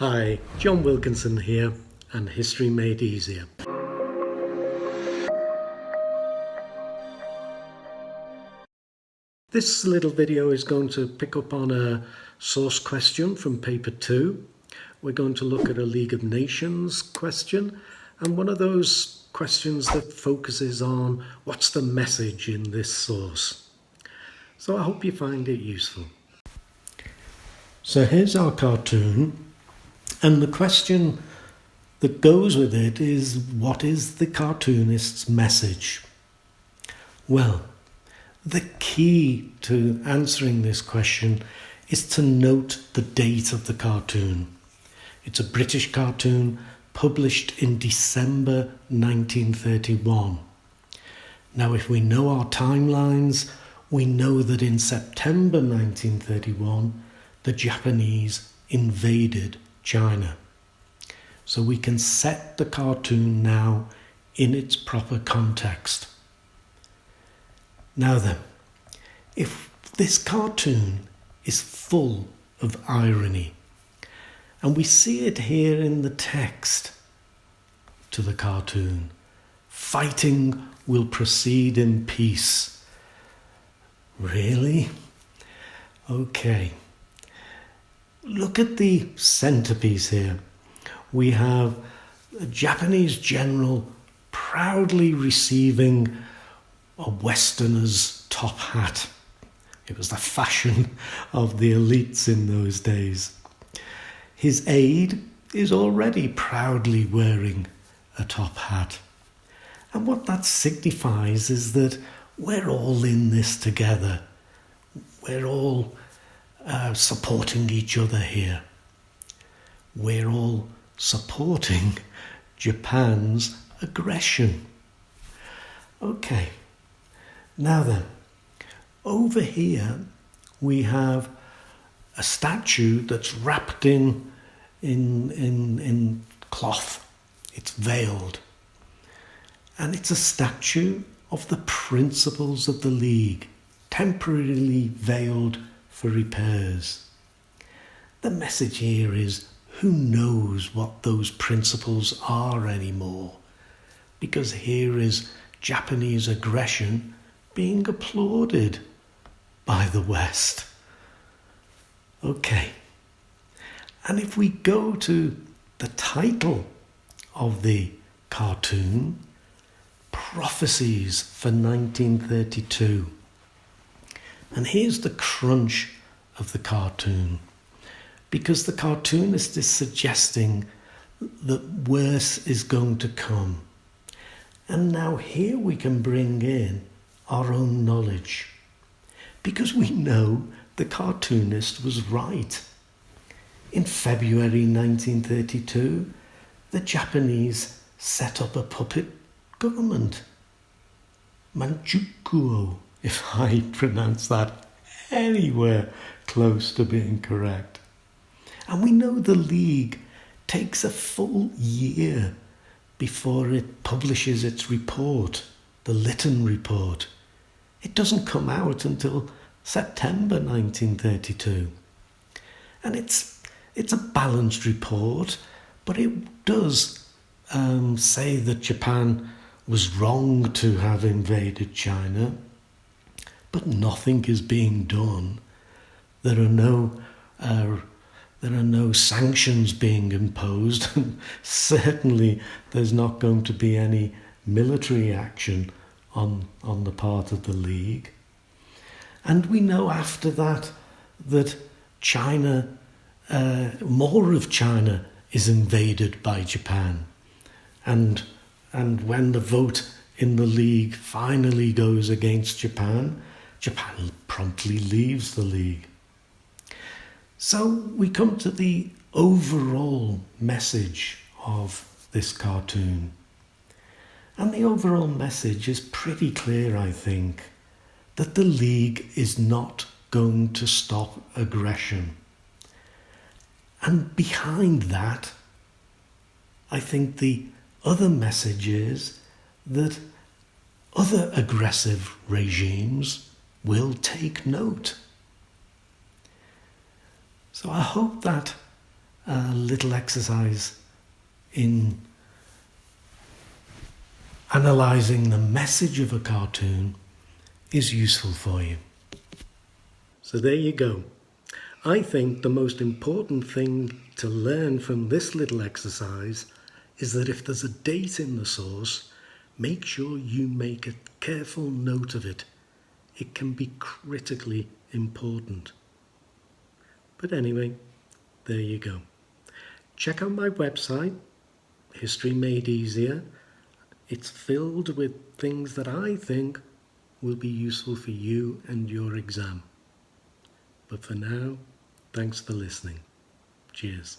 Hi, John Wilkinson here, and History Made Easier. This little video is going to pick up on a source question from paper 2. We're going to look at a League of Nations question, and one of those questions that focuses on what's the message in this source. So I hope you find it useful. So here's our cartoon, and the question that goes with it is, what is the cartoonist's message? Well, the key to answering this question is to note the date of the cartoon. It's a British cartoon published in December 1931. Now, if we know our timelines, we know that in September 1931, the Japanese invaded China. So we can set the cartoon now in its proper context. Now then, if this cartoon is full of irony, and we see it here in the text to the cartoon, fighting will proceed in peace. Really? Okay. Look at the centerpiece here. We have a Japanese general proudly receiving a Westerner's top hat. It was the fashion of the elites in those days. His aide is already proudly wearing a top hat. And what that signifies is that we're all in this together. We're all supporting each other here. We're all supporting Japan's aggression. Okay. Now then, over here we have a statue that's wrapped in cloth. It's veiled. And it's a statue of the principles of the League, temporarily veiled for repairs. The message here is, who knows what those principles are anymore? Because here is Japanese aggression being applauded by the West. Okay. And if we go to the title of the cartoon, Prophecies for 1932. And here's the crunch of the cartoon, because the cartoonist is suggesting that worse is going to come. And now here we can bring in our own knowledge, because we know the cartoonist was right. In February 1932, the Japanese set up a puppet government, Manchukuo, if I pronounce that anywhere close to being correct. And we know the League takes a full year before it publishes its report, the Lytton Report. It doesn't come out until September 1932. And it's a balanced report, but it does say that Japan was wrong to have invaded China, but nothing is being done. There are no sanctions being imposed, and certainly there's not going to be any military action on the part of the League. And we know after that China, more of China is invaded by Japan. And when the vote in the League finally goes against Japan, Japan promptly leaves the League. So we come to the overall message of this cartoon. And the overall message is pretty clear, I think, that the League is not going to stop aggression. And behind that, I think the other message is that other aggressive regimes will take note. So I hope that a little exercise in analysing the message of a cartoon is useful for you. So there you go. I think the most important thing to learn from this little exercise is that if there's a date in the source, make sure you make a careful note of it. It can be critically important. But anyway, there you go. Check out my website, History Made Easier. It's filled with things that I think will be useful for you and your exam. But for now, thanks for listening. Cheers.